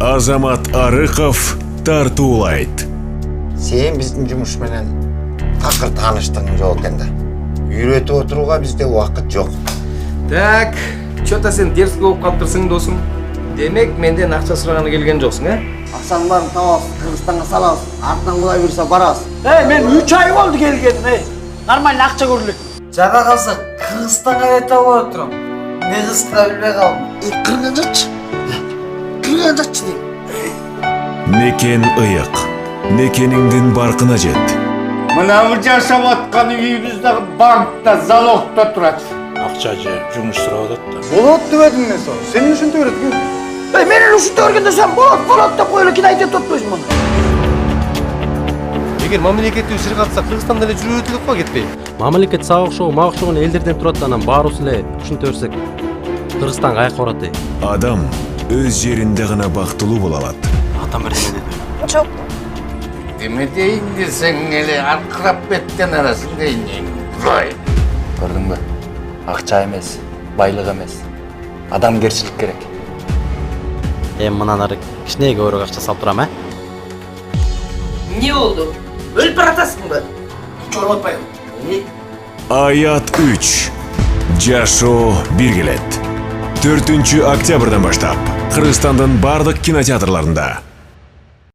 Азамат Арыков тартуулайт. Сен биздин жумуш менен такыр тааныштыгың жок экен да. Үйрөтүп отурууга бизде убакыт жок. Так, чё-то сен дерзкий болуп калыптырсың досум. Демек менден акча сураганы келген жоксуң, Акчанын баарын табабыз, Кыргызстанга салабыз, артынан Кудай буйруса барабыз. Мен 3 ай болду келгеним, Нормально акча көрүлөт. Жага калса Кыргызстанга кете албай турам. Мен кызды билбей калдым. Кыргызчы. Кыргызчы дейм. Некен ыйык. Некениңдин баркына жет. Мына бир жашап аткан үйүбүздө банкта залогдо турат. Акча же жумуш сурап атат да. Болот дебедим мен сага. Сен ушинтип берет. Мен ушинтип бергенде сен болот деп коелу кин айтып атпайсың муну. Эгер мамлекеттик ишке катса Кыргызстанда эле жүрүп өтүлөт го кетпей. Мамлекет сага окшогон, мага окшогон элдерден турат, анан баарыбыз эле ушинте берсек Кыргызстан каяка барат. Адам өз жеринде гана бактылуу боло алат. Атам берген деди. Жок. Деме дейин десең эле аркырап беттен арасың дейин. Көрдүңбү? Акча эмес, байлык эмес. Адамгерчилик керек. Мындан ары кичинеге көбүрөөк акча салып турам, Не болду? Өлүп баратасыңбы? Чорып атпайбы? Аят 3. Жашоо бир келет. 4 октябрдан баштап Кыргызстандын бардык кинотеатрларында.